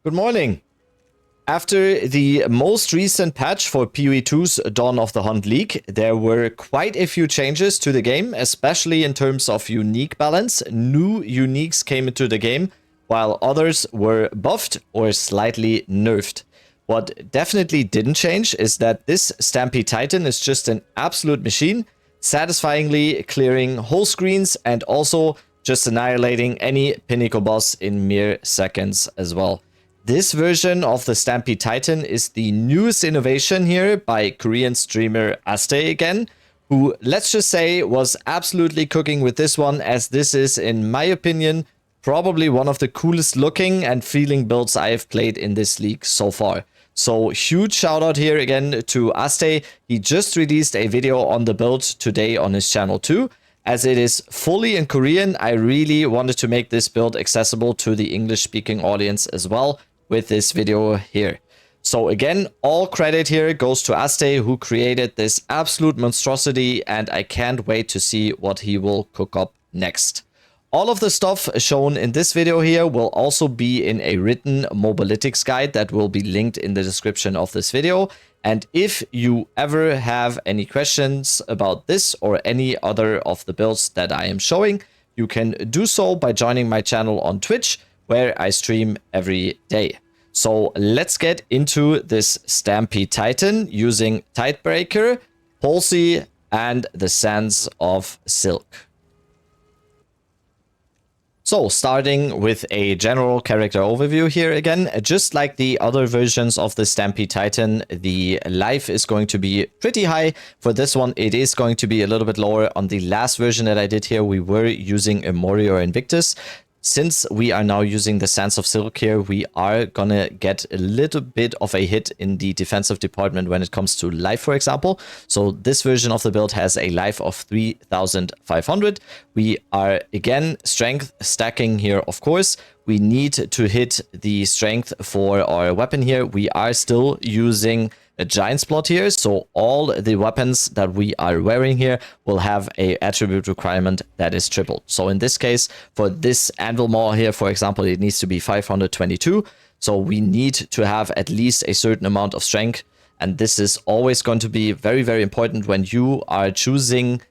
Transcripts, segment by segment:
Good morning. After the most recent patch for PoE2's Dawn of the Hunt League, there were quite a few changes to the game, especially in terms of unique balance. New uniques came into the game, while others were buffed or slightly nerfed. What definitely didn't change is that this Stampede Titan is just an absolute machine, satisfyingly clearing whole screens and also just annihilating any pinnacle boss in mere seconds as well. This version of the Stampede Titan is the newest innovation here by Korean streamer Aste again, who, let's just say, was absolutely cooking with this one, as this is, in my opinion, probably one of the coolest looking and feeling builds I have played in this league so far. So huge shout out here again to Aste. He just released a video on the build today on his channel too. As it is fully in Korean, I really wanted to make this build accessible to the English-speaking audience as well with this video here. So again, all credit here goes to Aste, who created this absolute monstrosity, and I can't wait to see what he will cook up next. All of the stuff shown in this video here will also be in a written mobalytics guide that will be linked in the description of this video. And if you ever have any questions about this or any other of the builds that I am showing, you can do so by joining my channel on Twitch, where I stream every day. So let's get into this Stampede Titan using Tidebreaker, Palsy, and the Sands of Silk. So starting with a general character overview here again, just like the other versions of the Stampede Titan, the life is going to be pretty high. For this one, it is going to be a little bit lower. On the last version that I did here, we were using a Morior Invictus. Since we are now using the Sands of Silk here, we are gonna get a little bit of a hit in the defensive department when it comes to life, for example. So this version of the build has a life of 3,500. We are, again, strength stacking here, of course. We need to hit the strength for our weapon here. We are still using a giant plot here, so all the weapons that we are wearing here will have a attribute requirement that is tripled. So in this case, for this anvil maw here, for example, it needs to be 522. So we need to have at least a certain amount of strength, and this is always going to be very, very important when you are choosing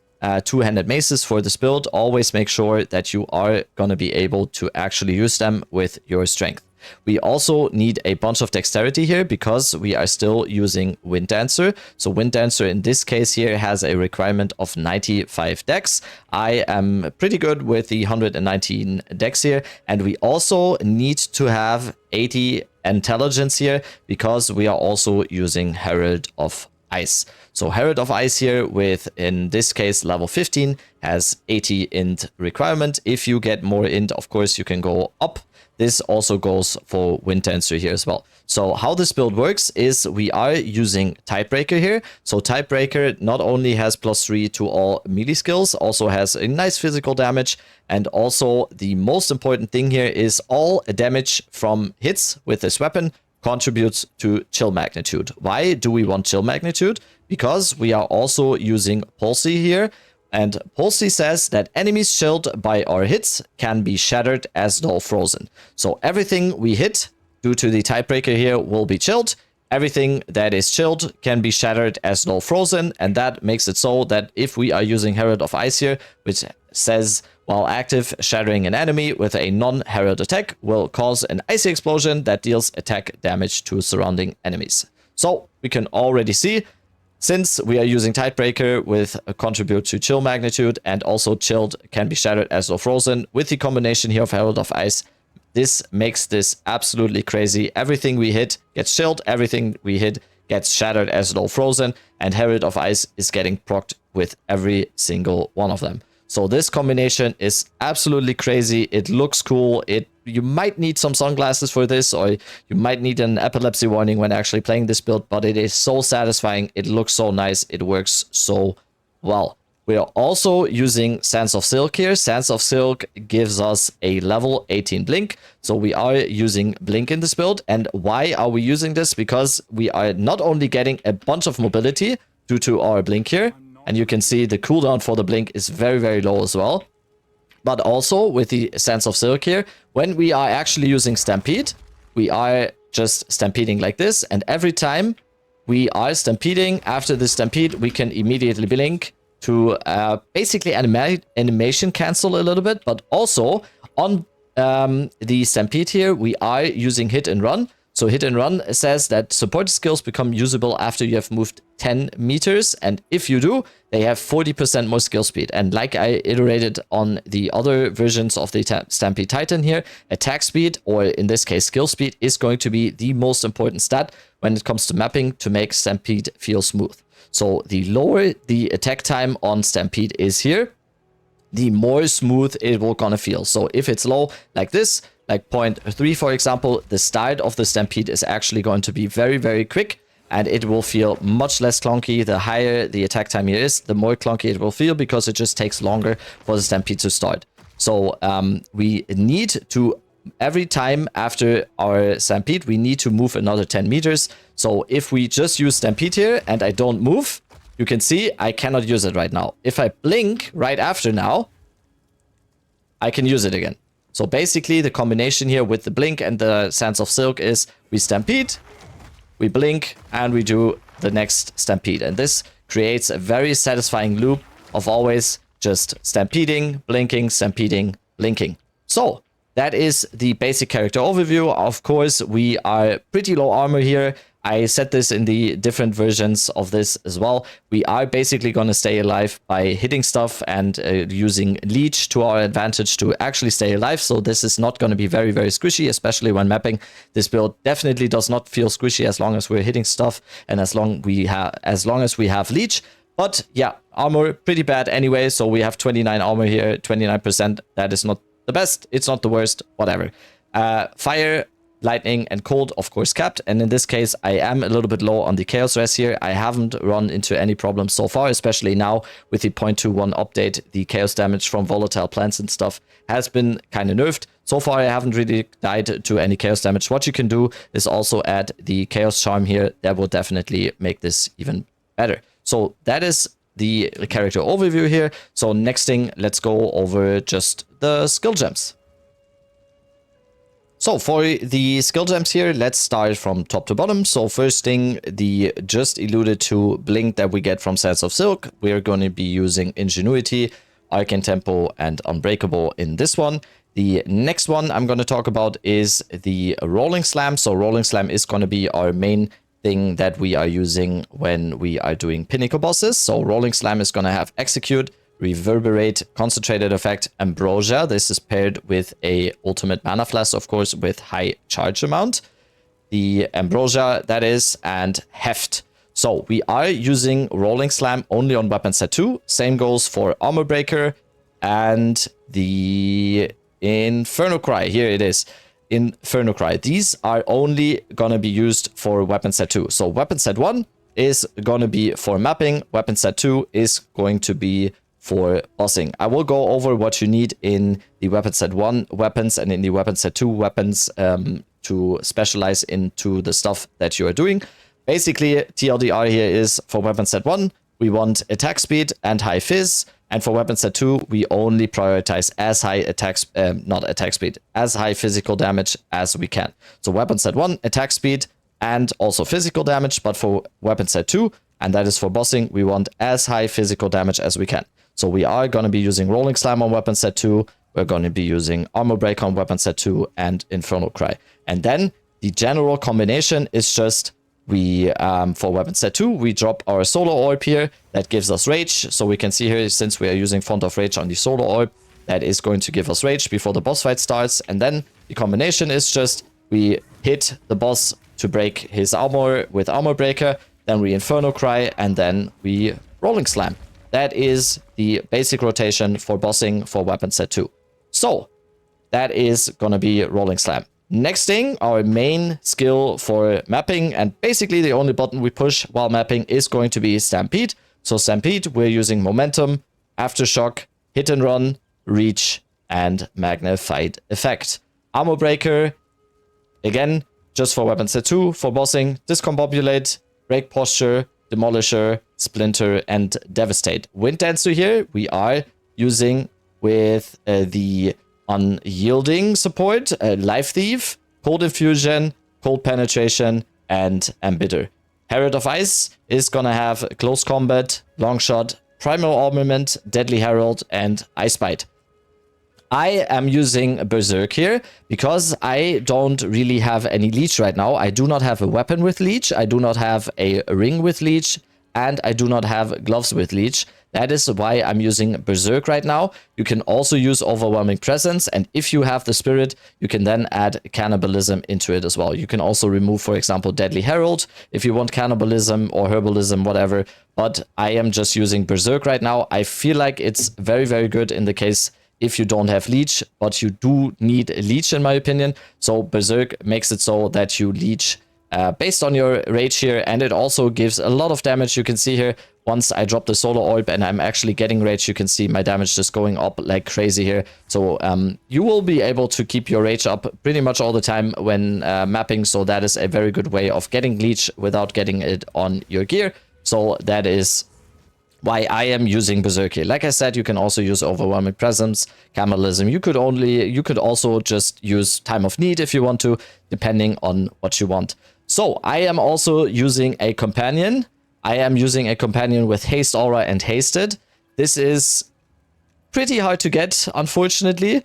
two-handed maces for this build. Always make sure that you are going to be able to actually use them with your strength. We also need a bunch of dexterity here because we are still using Wind Dancer. So Wind Dancer in this case here has a requirement of 95 dex. I am pretty good with the 119 dex here. And we also need to have 80 intelligence here because we are also using Herald of Ice. So Herald of Ice here with, in this case, level 15 has 80 int requirement. If you get more int, of course, you can go up. This also goes for Wind Dancer here as well. So how this build works is we are using Tidebreaker here. So Tidebreaker not only has +3 to all melee skills, also has a nice physical damage. And also the most important thing here is all damage from hits with this weapon contributes to chill magnitude. Why do we want chill magnitude? Because we are also using Palsy here. And Palsy says that enemies chilled by our hits can be shattered as though frozen. So everything we hit due to the Tidebreaker here will be chilled. Everything that is chilled can be shattered as though frozen. And that makes it so that if we are using Herald of Ice here, which says while active, shattering an enemy with a non-Herald attack will cause an icy explosion that deals attack damage to surrounding enemies. So we can already see, since we are using Tidebreaker with a contribute to chill magnitude and also chilled can be shattered as though frozen, with the combination here of Herald of Ice, this makes this absolutely crazy. Everything we hit gets chilled, everything we hit gets shattered as though frozen, and Herald of Ice is getting procced with every single one of them. So this combination is absolutely crazy. It looks cool. You might need some sunglasses for this, or you might need an epilepsy warning when actually playing this build, but it is so satisfying. It looks so nice. It works so well. We are also using Sands of Silk here. Sands of Silk gives us a level 18 blink. So we are using blink in this build. And why are we using this? Because we are not only getting a bunch of mobility due to our blink here, and you can see the cooldown for the blink is very, very low as well. But also with the Sands of Silk here, when we are actually using Stampede, we are just stampeding like this. And every time we are stampeding, after the stampede, we can immediately blink to basically animation cancel a little bit. But also on the stampede here, we are using hit and run. So hit and run says that support skills become usable after you have moved 10 meters. And if you do, they have 40% more skill speed. And like I iterated on the other versions of the Stampede Titan here, attack speed, or in this case skill speed, is going to be the most important stat when it comes to mapping to make Stampede feel smooth. So the lower the attack time on Stampede is here, the more smooth it will gonna feel. So if it's low like this, like 0.3 for example, the start of the Stampede is actually going to be very, very quick, and it will feel much less clunky. The higher the attack time here is, the more clunky it will feel, because it just takes longer for the Stampede to start. So we need to, every time after our Stampede, we need to move another 10 meters. So if we just use Stampede here and I don't move, you can see I cannot use it right now. If I blink right after now, I can use it again. So basically the combination here with the blink and the Sands of Silk is we stampede, we blink, and we do the next stampede. And this creates a very satisfying loop of always just stampeding, blinking, stampeding, blinking. So that is the basic character overview. Of course, we are pretty low armor here. I said this in the different versions of this as well. We are basically going to stay alive by hitting stuff and using leech to our advantage to actually stay alive. So this is not going to be very, very squishy, especially when mapping. This build definitely does not feel squishy as long as we're hitting stuff and as long as we have leech. But yeah, armor pretty bad anyway. So we have 29 armor here, 29%. That is not the best. It's not the worst, whatever. Fire, lightning, and cold, of course, capped. And in this case, I am a little bit low on the chaos res here. I haven't run into any problems so far, especially now with the 0.21 update. The chaos damage from volatile plants and stuff has been kind of nerfed. So far, I haven't really died to any chaos damage. What you can do is also add the chaos charm here. That will definitely make this even better. So that is the character overview here. So next thing, let's go over just the skill gems. So for the skill gems here, let's start from top to bottom. So first thing, the just alluded to blink that we get from Sands of Silk. We're going to be using Ingenuity, Arcane Tempo, and Unbreakable in this one. The next one I'm going to talk about is the Rolling Slam. So Rolling Slam is going to be our main thing that we are using when we are doing Pinnacle bosses. So Rolling Slam is going to have Execute, Reverberate, Concentrated Effect, Ambrosia. This is paired with a Ultimate Mana Flask, of course, with high charge amount. The Ambrosia, that is, and Heft. So we are using Rolling Slam only on weapon set 2. Same goes for Armor Breaker and the Inferno Cry. Here it is. Inferno Cry. These are only going to be used for weapon set 2. So weapon set 1 is going to be for mapping. Weapon set 2 is going to be for bossing. I will go over what you need in the weapon set 1 weapons and in the weapon set 2 weapons to specialize into the stuff that you are doing. Basically, TLDR here is for weapon set 1, we want attack speed and high fizz. And for weapon set 2, we only prioritize as high as high physical damage as we can. So weapon set 1, attack speed, and also physical damage. But for weapon set 2, and that is for bossing, we want as high physical damage as we can. So we are going to be using Rolling Slam on weapon set 2. We're going to be using Armor Break on weapon set 2 and Infernal Cry. And then the general combination is just we, for weapon set 2, we drop our Solar Orb here. That gives us Rage. So we can see here, since we are using Font of Rage on the Solar Orb, that is going to give us Rage before the boss fight starts. And then the combination is just we hit the boss to break his armor with Armor Breaker. Then we Inferno Cry, and then we Rolling Slam. That is the basic rotation for bossing for weapon set 2. So that is going to be Rolling Slam. Next thing, our main skill for mapping, and basically the only button we push while mapping, is going to be Stampede. So Stampede, we're using Momentum, Aftershock, Hit and Run, Reach, and Magnified Effect. Armor Breaker, again, just for weapon set 2, for bossing, Discombobulate, Break Posture, Demolisher, Splinter, and Devastate. Wind Dancer here we are using with the Unyielding support, Life Thief, Cold Infusion, Cold Penetration, and Embitter. Herald of Ice is gonna have Close Combat, Long Shot, Primal Armament, Deadly Herald, and Ice Bite. I am using Berserk here because I don't really have any Leech right now. I do not have a weapon with Leech, I do not have a ring with Leech, and I do not have gloves with Leech. That is why I'm using Berserk right now. You can also use Overwhelming Presence, and if you have the Spirit, you can then add Cannibalism into it as well. You can also remove, for example, Deadly Herald if you want Cannibalism or Herbalism, whatever. But I am just using Berserk right now. I feel like it's very, very good in the case if you don't have Leech, but you do need a Leech in my opinion. So Berserk makes it so that you Leech based on your rage here, and it also gives a lot of damage. You can see here, once I drop the Solar Orb and I'm actually getting rage, you can see my damage just going up like crazy here. So you will be able to keep your rage up pretty much all the time when mapping, so that is a very good way of getting Leech without getting it on your gear. So that is why I am using Berserk here. Like I said, you can also use Overwhelming Presence, Cannibalism. You could also just use Time of Need if you want to, depending on what you want. So I am also using a companion. I am using a companion with Haste Aura and Hasted. This is pretty hard to get, unfortunately.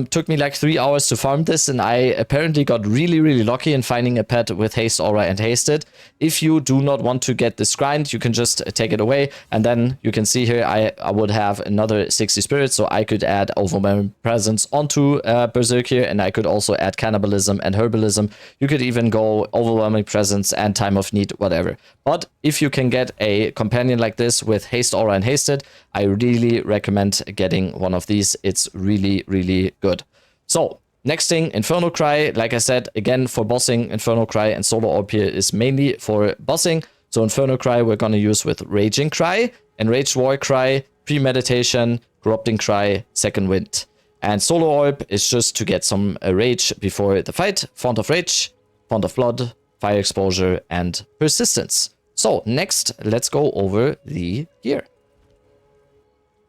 Took me like 3 hours to farm this, and I apparently got really, really lucky in finding a pet with Haste Aura and Hasted. If you do not want to get this grind, you can just take it away, and then you can see here I would have another 60 spirits, so I could add Overwhelming Presence onto Berserk here, and I could also add Cannibalism and Herbalism. You could even go Overwhelming Presence and Time of Need, whatever. But if you can get a companion like this with Haste Aura and Hasted, I really recommend getting one of these. It's really, really good. So next thing, Infernal Cry. Like I said, again, for bossing, Infernal Cry and Solar Orb here is mainly for bossing. So Infernal Cry we're going to use with Raging Cry, Enraged War Cry, Premeditation, Corrupting Cry, Second Wind. And Solar Orb is just to get some rage before the fight. Font of Rage, Font of Blood, Fire Exposure, and Persistence. So next, let's go over the gear.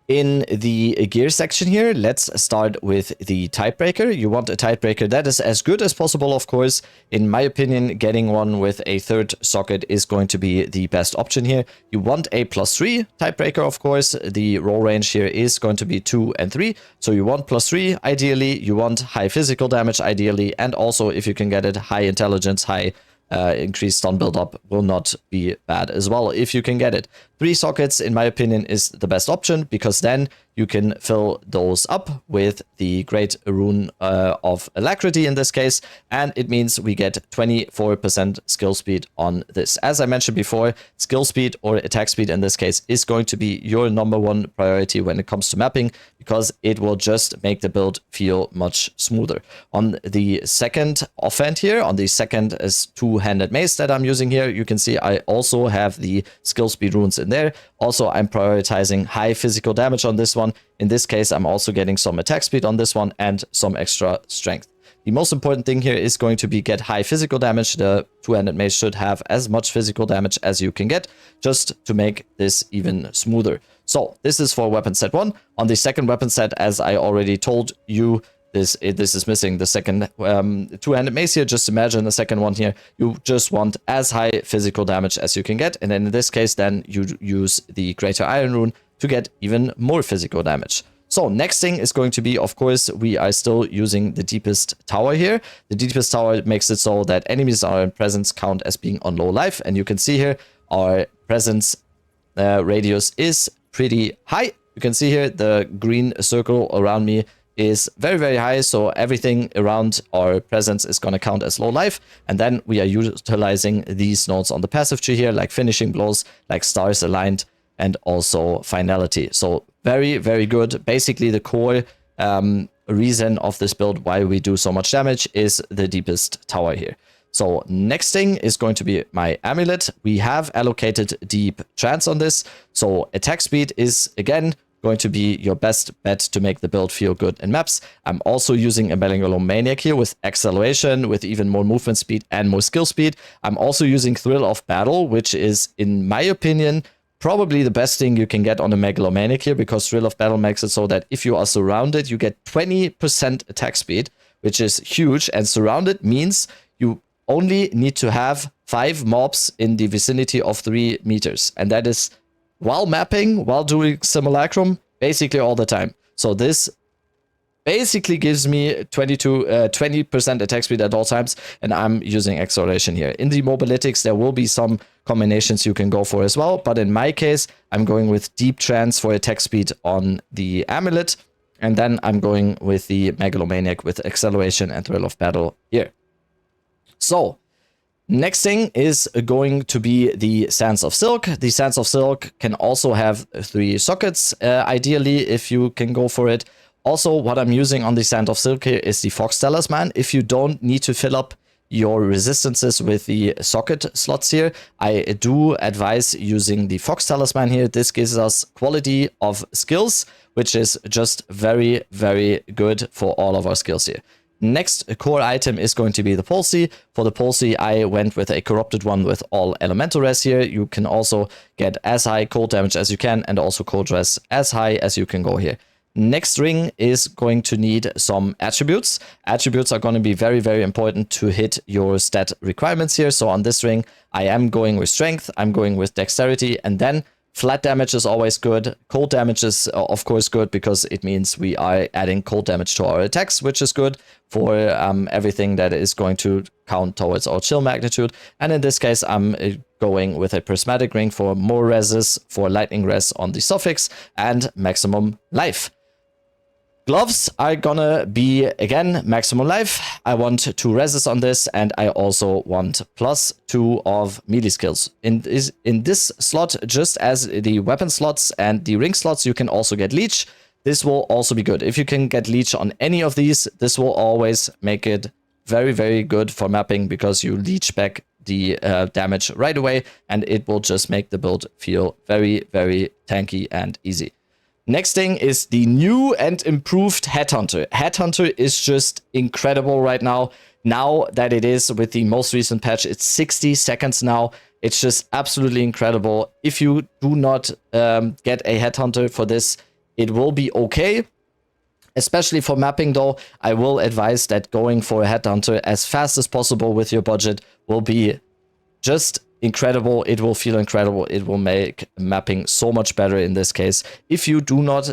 In the gear section here, let's start with the Tidebreaker. You want a Tidebreaker that is as good as possible, of course. In my opinion, getting one with a third socket is going to be the best option here. You want a +3 Tidebreaker, of course. The roll range here is going to be 2 and 3. So you want +3 ideally. You want high physical damage ideally. And also, if you can get it, high intelligence, high increased stun build-up will not be bad as well if you can get it. 3 sockets, in my opinion, is the best option, because then you can fill those up with the Great Rune of Alacrity in this case, and it means we get 24% skill speed on this. As I mentioned before, skill speed or attack speed in this case is going to be your #1 priority when it comes to mapping, because it will just make the build feel much smoother. On the second offhand here, on the second is two-handed mace that I'm using here, you can see I also have the skill speed runes in there. Also, I'm prioritizing high physical damage on this one. In this case, I'm also getting some attack speed on this one and some extra strength. The most important thing here is going to be get high physical damage. The two-handed mace should have as much physical damage as you can get, just to make this even smoother. So this is for weapon set 1. On the second weapon set, as I already told you, this is missing the second two-handed mace here. Just imagine the second one here. You just want as high physical damage as you can get. And then in this case, then you use the Greater Iron Rune to get even more physical damage. So next thing is going to be, of course, we are still using the Deepest Tower here. The Deepest Tower makes it so that enemies are in presence count as being on low life. And you can see here, our presence radius is pretty high. You can see here, the green circle around me is very, very high, so everything around our presence is going to count as low life. And then we are utilizing these nodes on the passive tree here, like Finishing Blows, like Stars Aligned, and also Finality. So very, very good. Basically, the core reason of this build, why we do so much damage, is the Deepest Tower here. So next thing is going to be my Amulet. We have allocated Deep Trance on this, so attack speed is, again, going to be your best bet to make the build feel good in maps. I'm also using a Megalomaniac here with acceleration, with even more movement speed and more skill speed. I'm also using Thrill of Battle, which is, in my opinion, probably the best thing you can get on a Megalomaniac here, because Thrill of Battle makes it so that if you are surrounded, you get 20% attack speed, which is huge, and surrounded means you only need to have 5 mobs in the vicinity of 3 meters, and that is while mapping, while doing simulacrum, basically all the time. So this basically gives me 20% attack speed at all times, and I'm using acceleration here. In the mobilytics, there will be some combinations you can go for as well, but in my case, I'm going with deep trance for attack speed on the amulet, and then I'm going with the megalomaniac with acceleration and thrill of battle here. So next thing is going to be the Sands of Silk. The Sands of Silk can also have 3 sockets, ideally, if you can go for it. Also, what I'm using on the Sand of Silk here is the Fox Talisman. If you don't need to fill up your resistances with the socket slots here, I do advise using the Fox Talisman here. This gives us quality of skills, which is just very, very good for all of our skills here. Next core item is going to be the Pulsey. For the Pulsey, I went with a corrupted one with all elemental res here. You can also get as high cold damage as you can, and also cold res as high as you can go here. Next ring is going to need some attributes. Attributes are going to be very, very important to hit your stat requirements here. So on this ring, I am going with strength, I'm going with dexterity, and then flat damage is always good. Cold damage is, of course, good because it means we are adding cold damage to our attacks, which is good for everything that is going to count towards our chill magnitude. And in this case, I'm going with a prismatic ring for more reses, for lightning res on the suffix, and maximum life. Gloves are gonna be, again, maximum life. I want 2 reses on this, and I also want +2 of melee skills. In this slot, just as the weapon slots and the ring slots, you can also get leech. This will also be good. If you can get leech on any of these, this will always make it very, very good for mapping, because you leech back the damage right away, and it will just make the build feel very, very tanky and easy. Next thing is the new and improved Headhunter. Headhunter is just incredible right now. Now that it is with the most recent patch, it's 60 seconds now. It's just absolutely incredible. If you do not get a Headhunter for this, it will be okay. Especially for mapping though, I will advise that going for a Headhunter as fast as possible with your budget will be just incredible. It will feel incredible. It will make mapping so much better in this case. If you do not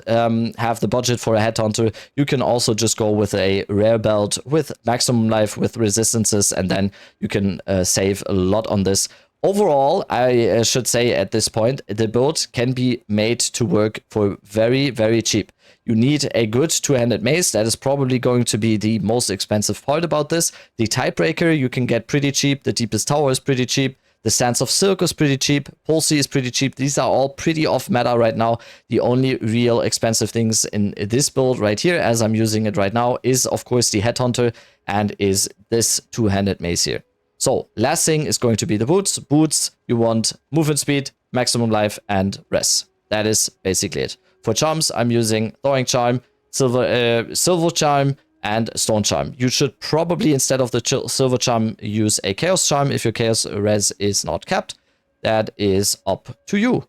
have the budget for a Headhunter, you can also just go with a rare belt with maximum life, with resistances, and then you can save a lot on this. Overall, I should say at this point, the build can be made to work for very, very cheap. You need a good two-handed mace. That is probably going to be the most expensive part about this. The Tidebreaker you can get pretty cheap. The Deepest Tower is pretty cheap. The Sands of Silk is pretty cheap. Pulsey is pretty cheap. These are all pretty off meta right now. The only real expensive things in this build right here, as I'm using it right now, is of course the Headhunter and is this two-handed mace here. So last thing is going to be the boots. Boots, you want movement speed, maximum life, and res. That is basically it. For charms, I'm using Thawing Charm, Silver Charm, and Stone Charm. You should probably, instead of the Silver Charm, use a Chaos Charm if your Chaos res is not capped. That is up to you.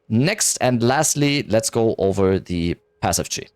Next and lastly, let's go over the passive tree.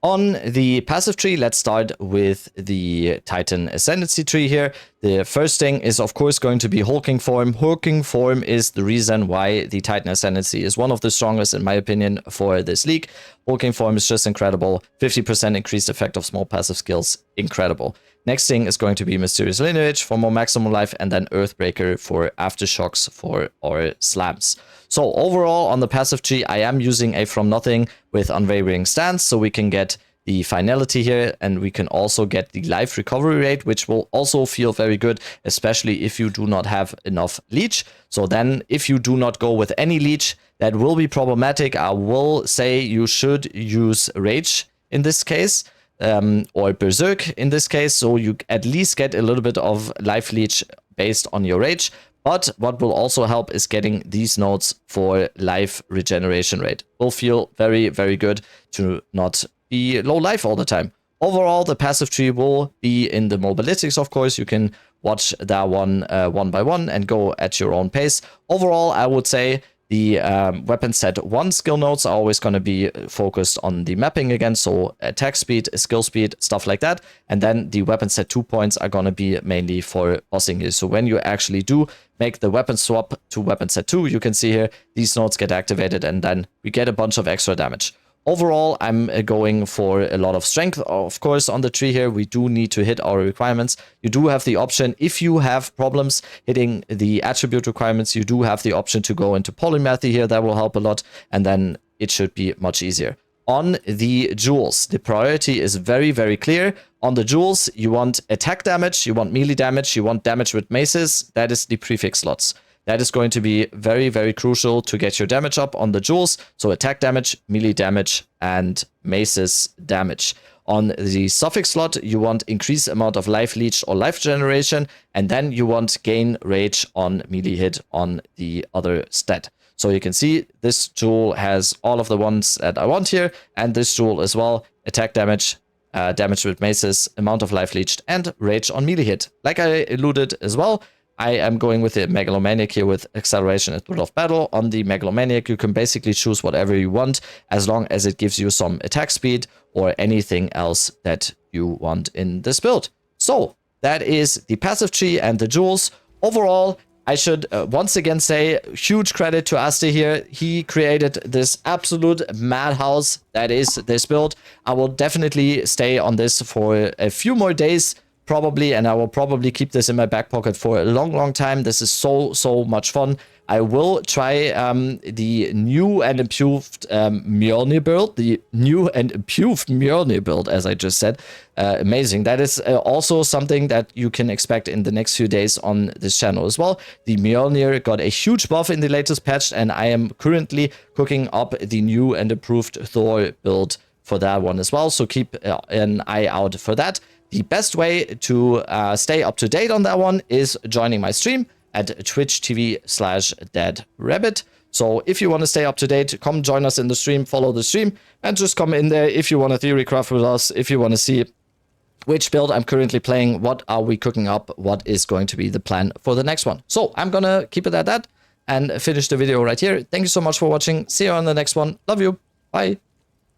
On the passive tree, let's start with the Titan Ascendancy tree here. The first thing is, of course, going to be Hulking Form. Hulking Form is the reason why the Titan Ascendancy is one of the strongest, in my opinion, for this league. Hulking Form is just incredible. 50% increased effect of small passive skills. Incredible. Next thing is going to be Mysterious Lineage for more maximum life, and then Earthbreaker for aftershocks for our slams. So overall, on the passive tree, I am using a From Nothing with Unwavering Stance, so we can get the finality here, and we can also get the life recovery rate, which will also feel very good, especially if you do not have enough leech. So then, if you do not go with any leech, that will be problematic. I will say you should use Rage in this case, or Berserk in this case, so you at least get a little bit of life leech based on your Rage. But what will also help is getting these nodes for life regeneration rate. Will feel very, very good to not be low life all the time. Overall, the passive tree will be in the mobilytics, of course. You can watch that one by one and go at your own pace. Overall, I would say The weapon set 1 skill nodes are always going to be focused on the mapping again, so attack speed, skill speed, stuff like that. And then the weapon set 2 points are going to be mainly for bossing you. So when you actually do make the weapon swap to weapon set 2, you can see here these nodes get activated and then we get a bunch of extra damage. Overall, I'm going for a lot of strength. Of course, on the tree here, we do need to hit our requirements. You do have the option, if you have problems hitting the attribute requirements, you do have the option to go into polymathy here. That will help a lot, and then it should be much easier. On the jewels, the priority is very, very clear. On the jewels, you want attack damage, you want melee damage, you want damage with maces. That is the prefix slots. That is going to be very, very crucial to get your damage up on the jewels. So attack damage, melee damage, and maces damage. On the suffix slot, you want increased amount of life leech or life generation. And then you want gain rage on melee hit on the other stat. So you can see this jewel has all of the ones that I want here. And this jewel as well, attack damage, damage with maces, amount of life leeched, and rage on melee hit. Like I alluded as well, I am going with the Megalomaniac here with acceleration at threat of battle. On the Megalomaniac, you can basically choose whatever you want as long as it gives you some attack speed or anything else that you want in this build. So that is the passive tree and the jewels. Overall, I should once again say huge credit to Asti here. He created this absolute madhouse that is this build. I will definitely stay on this for a few more days probably, and I will probably keep this in my back pocket for a long, long time. This is so much fun. I will try the new and improved Mjolnir build, as I just said. Amazing. That is also something that you can expect in the next few days on this channel as well. The Mjolnir got a huge buff in the latest patch, and I am currently cooking up the new and improved Thor build for that one as well. So keep an eye out for that. The best way to stay up to date on that one is joining my stream at twitch.tv/deadrabbit. So if you want to stay up to date, come join us in the stream, follow the stream, and just come in there if you want to theorycraft with us, if you want to see which build I'm currently playing, what are we cooking up, what is going to be the plan for the next one. So I'm going to keep it at that and finish the video right here. Thank you so much for watching. See you on the next one. Love you. Bye.